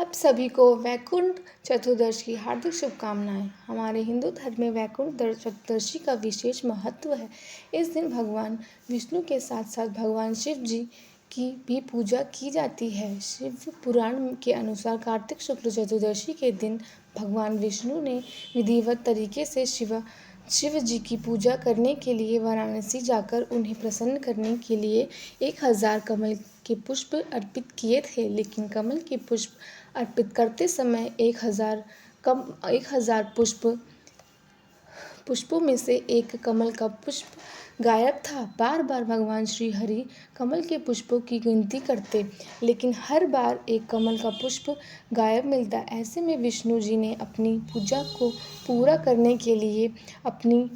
आप सभी को वैकुंठ चतुर्दशी की हार्दिक शुभकामनाएं। हमारे हिंदू धर्म में वैकुंठ चतुर्दशी का विशेष महत्व है। इस दिन भगवान विष्णु के साथ साथ भगवान शिव जी की भी पूजा की जाती है। शिव पुराण के अनुसार कार्तिक शुक्ल चतुर्दशी के दिन भगवान विष्णु ने विधिवत तरीके से शिव जी की पूजा करने के लिए वाराणसी जाकर उन्हें प्रसन्न करने के लिए 1000 कमल के पुष्प अर्पित किए थे। लेकिन कमल के पुष्प अर्पित करते समय 1000 पुष्पों में से एक कमल का पुष्प गायब था। बार बार भगवान श्री हरि कमल के पुष्पों की गिनती करते, लेकिन हर बार एक कमल का पुष्प गायब मिलता। ऐसे में विष्णु जी ने अपनी पूजा को पूरा करने के लिए अपनी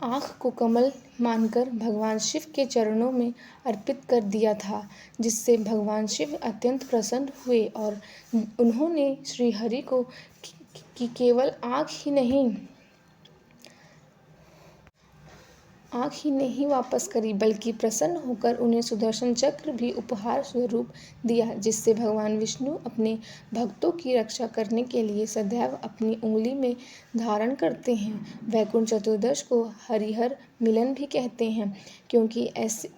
आँख को कमल मानकर भगवान शिव के चरणों में अर्पित कर दिया था, जिससे भगवान शिव अत्यंत प्रसन्न हुए और उन्होंने श्री हरि को केवल आँख ही नहीं वापस करी, बल्कि प्रसन्न होकर उन्हें सुदर्शन चक्र भी उपहार स्वरूप दिया, जिससे भगवान विष्णु अपने भक्तों की रक्षा करने के लिए सदैव अपनी उंगली में धारण करते हैं। वैकुंठ चतुर्दशी को हरिहर मिलन भी कहते हैं, क्योंकि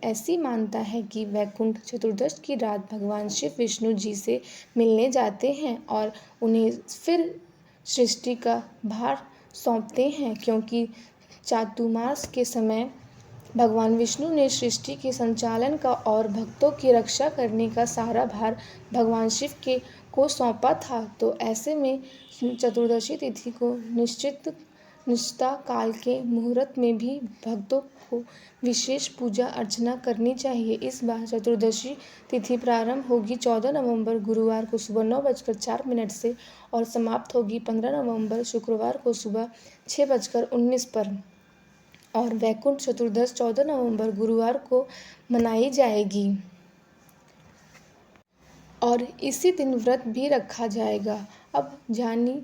ऐसी मानता है कि वैकुंठ चतुर्दशी की रात भगवान शिव विष्णु जी से मिलने जाते हैं और उन्हें फिर सृष्टि का भार सौंपते हैं, क्योंकि चातुर्मास के समय भगवान विष्णु ने सृष्टि के संचालन का और भक्तों की रक्षा करने का सारा भार भगवान शिव को सौंपा था। तो ऐसे में चतुर्दशी तिथि को निश्चित काल के मुहूर्त में भी भक्तों को विशेष पूजा अर्चना करनी चाहिए। इस बार चतुर्दशी तिथि प्रारंभ होगी 14 नवंबर गुरुवार को सुबह 9:04 से और समाप्त होगी 15 नवंबर शुक्रवार को सुबह 6:19 पर। और वैकुंठ चतुर्दशी 14 नवंबर गुरुवार को मनाई जाएगी और इसी दिन व्रत भी रखा जाएगा। अब जानिए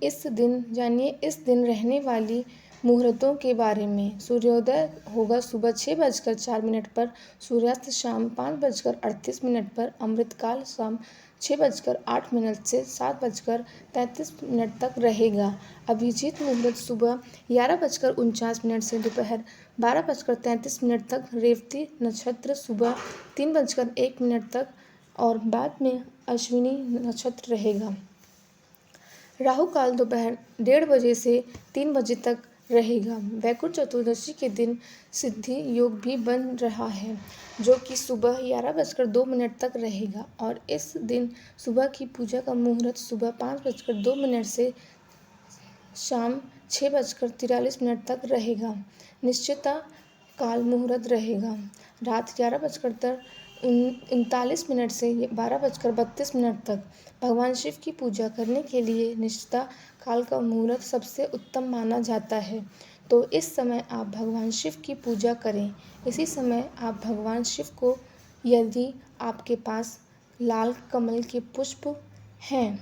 इस दिन रहने वाली मुहूर्तों के बारे में। सूर्योदय होगा सुबह 6:04 पर, सूर्यास्त शाम 5:38 पर, अमृतकाल शाम 6:08 से 7:33 तक रहेगा। अभिजीत मुहूर्त सुबह 11:49 से दोपहर 12:33 तक, रेवती नक्षत्र सुबह 3:01 तक और बाद में अश्विनी नक्षत्र रहेगा। राहु काल दोपहर 1:30 बजे से 3 बजे तक रहेगा। वैकुंठ चतुर्दशी के दिन सिद्धि योग भी बन रहा है, जो कि सुबह 11:02 तक रहेगा और इस दिन सुबह की पूजा का मुहूर्त सुबह 5:02 से शाम 6:43 तक रहेगा। निश्चिता काल मुहूर्त रहेगा रात 11:39 से 12:32 तक। भगवान शिव की पूजा करने के लिए निश्चिता काल का मुहूर्त सबसे उत्तम माना जाता है, तो इस समय आप भगवान शिव की पूजा करें। इसी समय आप भगवान शिव को, यदि आपके पास लाल कमल के पुष्प हैं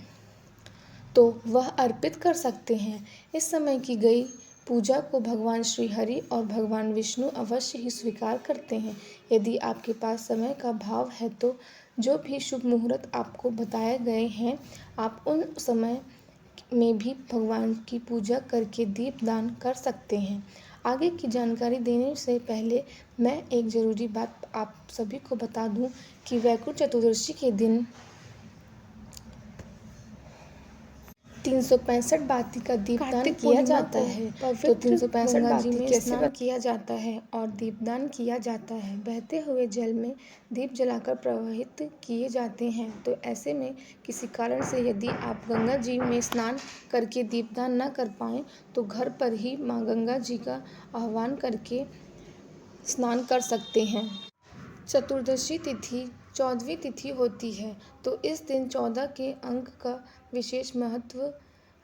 तो वह अर्पित कर सकते हैं। इस समय की गई पूजा को भगवान श्री हरि और भगवान विष्णु अवश्य ही स्वीकार करते हैं। यदि आपके पास समय का अभाव है तो जो भी शुभ मुहूर्त आपको बताए गए हैं, आप उन समय में भी भगवान की पूजा करके दीपदान कर सकते हैं। आगे की जानकारी देने से पहले मैं एक ज़रूरी बात आप सभी को बता दूं कि वैकुंठ चतुर्दशी के दिन 365 बाती का दीपदान किया जाता है। तो 365 बाती में स्नान किया जाता है और दीपदान किया जाता है। बहते हुए जल में दीप जलाकर प्रवाहित किए जाते हैं। तो ऐसे में किसी कारण से यदि आप गंगा जी में स्नान करके दीपदान न कर पाएँ तो घर पर ही माँ गंगा जी का आह्वान करके स्नान कर सकते हैं। चतुर्दशी तिथि 14वीं तिथि होती है, तो इस दिन 14 के अंक का विशेष महत्व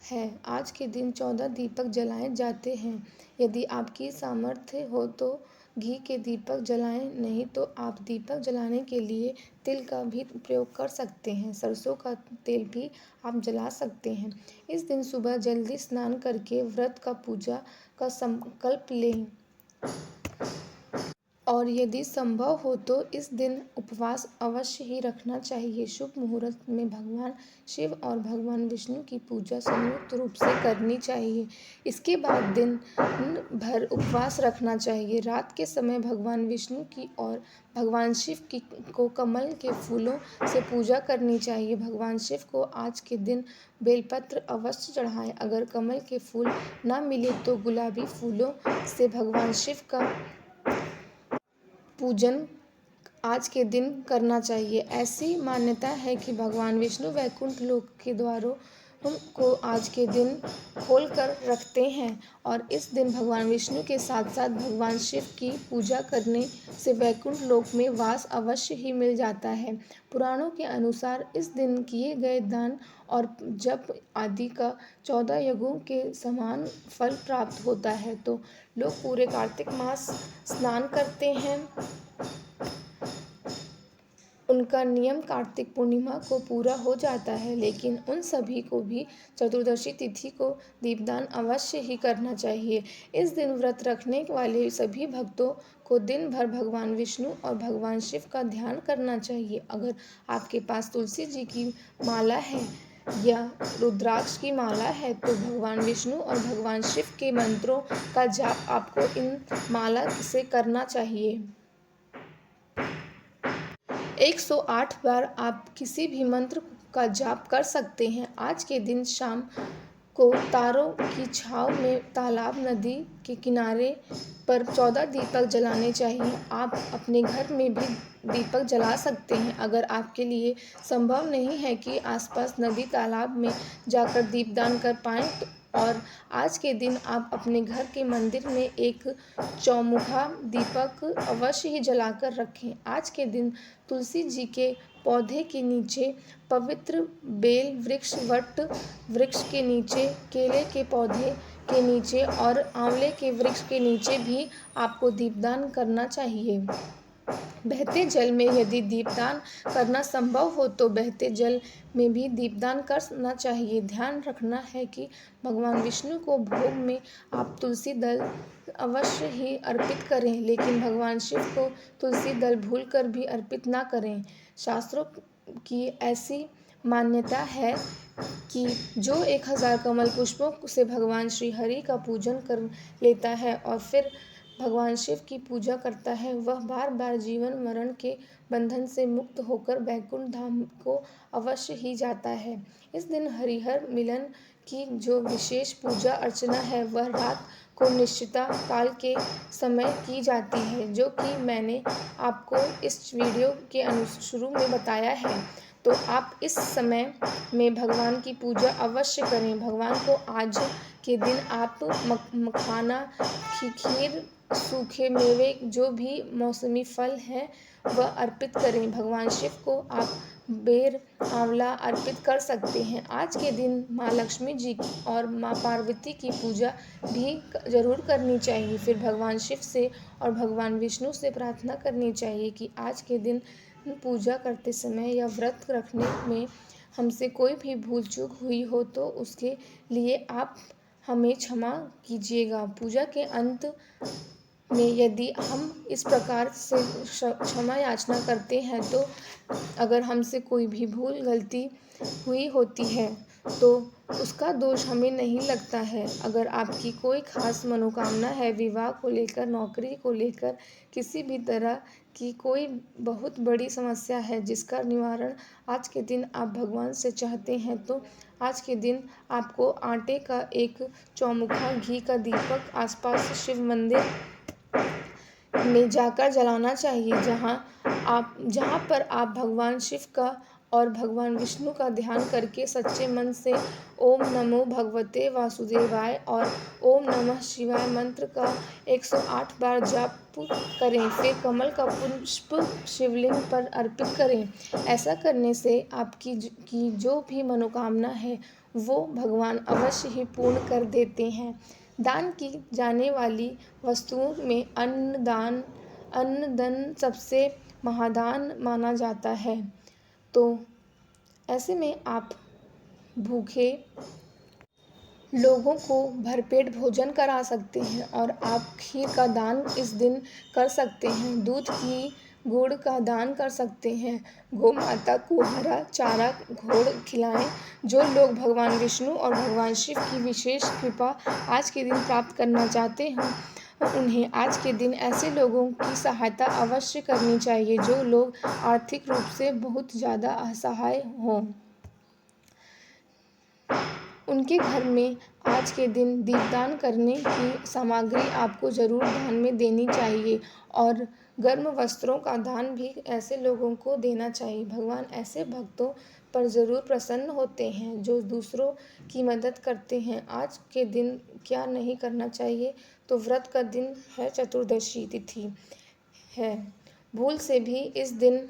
है। आज के दिन 14 दीपक जलाए जाते हैं। यदि आपकी सामर्थ्य हो तो घी के दीपक जलाएं, नहीं तो आप दीपक जलाने के लिए तिल का भी प्रयोग कर सकते हैं। सरसों का तेल भी आप जला सकते हैं। इस दिन सुबह जल्दी स्नान करके व्रत का पूजा का संकल्प लें और यदि संभव हो तो इस दिन उपवास अवश्य ही रखना चाहिए। शुभ मुहूर्त में भगवान शिव और भगवान विष्णु की पूजा संयुक्त रूप से करनी चाहिए। इसके बाद दिन भर उपवास रखना चाहिए। रात के समय भगवान विष्णु की और भगवान शिव की को कमल के फूलों से पूजा करनी चाहिए। भगवान शिव को आज के दिन बेलपत्र अवश्य चढ़ाएं। अगर कमल के फूल न मिले तो गुलाबी फूलों से भगवान शिव का पूजन आज के दिन करना चाहिए। ऐसी मान्यता है कि भगवान विष्णु वैकुंठ लोक के द्वारों को आज के दिन खोल कर रखते हैं और इस दिन भगवान विष्णु के साथ साथ भगवान शिव की पूजा करने से वैकुंठ लोक में वास अवश्य ही मिल जाता है। पुराणों के अनुसार इस दिन किए गए दान और जप आदि का 14 यज्ञों के समान फल प्राप्त होता है। तो लोग पूरे कार्तिक मास स्नान करते हैं। उनका नियम कार्तिक पूर्णिमा को पूरा हो जाता है, लेकिन उन सभी को भी चतुर्दशी तिथि को दीपदान अवश्य ही करना चाहिए। इस दिन व्रत रखने वाले सभी भक्तों को दिन भर भगवान विष्णु और भगवान शिव का ध्यान करना चाहिए। अगर आपके पास तुलसी जी की माला है या रुद्राक्ष की माला है तो भगवान विष्णु और भगवान शिव के मंत्रों का जाप आपको इन माला से करना चाहिए। 108 बार आप किसी भी मंत्र का जाप कर सकते हैं। आज के दिन शाम को तारों की छांव में तालाब नदी के किनारे पर 14 दीपक जलाने चाहिए। आप अपने घर में भी दीपक जला सकते हैं। अगर आपके लिए संभव नहीं है कि आसपास नदी तालाब में जाकर दीपदान कर पाएं और आज के दिन आप अपने घर के मंदिर में एक चौमुखा दीपक अवश्य ही जलाकर रखें। आज के दिन तुलसी जी के पौधे के नीचे, पवित्र बेल वृक्ष, वट वृक्ष के नीचे, केले के पौधे के नीचे और आंवले के वृक्ष के नीचे भी आपको दीपदान करना चाहिए। बहते जल में यदि दीपदान करना संभव हो तो बहते जल में भी दीपदान करना चाहिए। ध्यान रखना है कि भगवान विष्णु को भोग में आप तुलसी दल अवश्य ही अर्पित करें, लेकिन भगवान शिव को तुलसी दल भूलकर भी अर्पित ना करें। शास्त्रों की ऐसी मान्यता है कि जो 1000 कमल पुष्पों से भगवान श्री हरि का पूजन कर लेता है और फिर भगवान शिव की पूजा करता है, वह बार बार जीवन मरण के बंधन से मुक्त होकर वैकुंठ धाम को अवश्य ही जाता है। इस दिन हरिहर मिलन की जो विशेष पूजा अर्चना है वह रात को निश्चिता काल के समय की जाती है, जो कि मैंने आपको इस वीडियो के शुरू में बताया है। तो आप इस समय में भगवान की पूजा अवश्य करें। भगवान को आज के दिन आप मखाना, खीर, सूखे मेवे, जो भी मौसमी फल हैं वह अर्पित करें। भगवान शिव को आप बेर, आंवला अर्पित कर सकते हैं। आज के दिन माँ लक्ष्मी जी और माँ पार्वती की पूजा भी जरूर करनी चाहिए। फिर भगवान शिव से और भगवान विष्णु से प्रार्थना करनी चाहिए कि आज के दिन पूजा करते समय या व्रत रखने में हमसे कोई भी भूल चूक हुई हो तो उसके लिए आप हमें क्षमा कीजिएगा। पूजा के अंत में यदि हम इस प्रकार से क्षमा याचना करते हैं तो अगर हमसे कोई भी भूल गलती हुई होती है तो उसका दोष हमें नहीं लगता है। अगर आपकी कोई खास मनोकामना है, विवाह को लेकर, नौकरी को लेकर, किसी भी तरह की कोई बहुत बड़ी समस्या है जिसका निवारण आज के दिन आप भगवान से चाहते हैं, तो आज के दिन आपको आटे का एक चौमुखा घी का दीपक आसपास शिव मंदिर में जाकर जलाना चाहिए, जहाँ पर आप भगवान शिव का और भगवान विष्णु का ध्यान करके सच्चे मन से ओम नमो भगवते वासुदेवाय और ओम नमः शिवाय मंत्र का 108 बार जाप करें। फिर कमल का पुष्प शिवलिंग पर अर्पित करें। ऐसा करने से आपकी की जो भी मनोकामना है वो भगवान अवश्य ही पूर्ण कर देते हैं। दान की जाने वाली वस्तुओं में अन्न धन सबसे महादान माना जाता है। तो ऐसे में आप भूखे लोगों को भरपेट भोजन करा सकते हैं और आप खीर का दान इस दिन कर सकते हैं। दूध की गुड़ का दान कर सकते हैं। गौ माता को हरा चारा घोड़ खिलाएं। जो लोग भगवान विष्णु और भगवान शिव की विशेष कृपा आज के दिन प्राप्त करना चाहते हैं, उन्हें आज के दिन ऐसे लोगों की सहायता अवश्य करनी चाहिए जो लोग आर्थिक रूप से बहुत ज़्यादा असहाय हों। उनके घर में आज के दिन दीपदान करने की सामग्री आपको ज़रूर दान में देनी चाहिए और गर्म वस्त्रों का दान भी ऐसे लोगों को देना चाहिए। भगवान ऐसे भक्तों पर ज़रूर प्रसन्न होते हैं जो दूसरों की मदद करते हैं। आज के दिन क्या नहीं करना चाहिए, तो व्रत का दिन है, चतुर्दशी तिथि है। भूल से भी इस दिन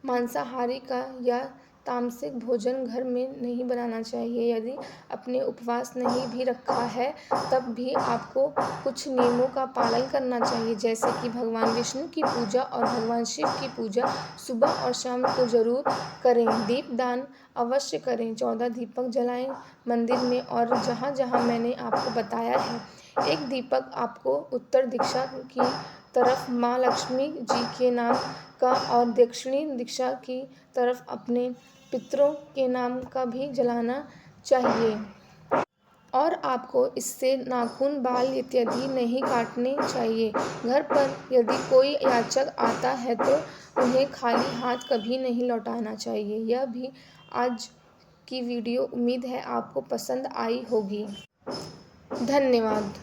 मांसाहारी का या तामसिक भोजन घर में नहीं बनाना चाहिए। यदि आपने उपवास नहीं भी रखा है तब भी आपको कुछ नियमों का पालन करना चाहिए, जैसे कि भगवान विष्णु की पूजा और भगवान शिव की पूजा सुबह और शाम को ज़रूर करें। दीपदान अवश्य करें। 14 दीपक जलाएं मंदिर में, और जहाँ जहाँ मैंने आपको बताया है, एक दीपक आपको उत्तर दिशा की तरफ माँ लक्ष्मी जी के नाम का और दक्षिणी दिशा की तरफ अपने पितरों के नाम का भी जलाना चाहिए। और आपको इससे नाखून, बाल इत्यादि नहीं काटने चाहिए। घर पर यदि कोई याचक आता है तो उन्हें खाली हाथ कभी नहीं लौटाना चाहिए। यह भी आज की वीडियो उम्मीद है आपको पसंद आई होगी। धन्यवाद।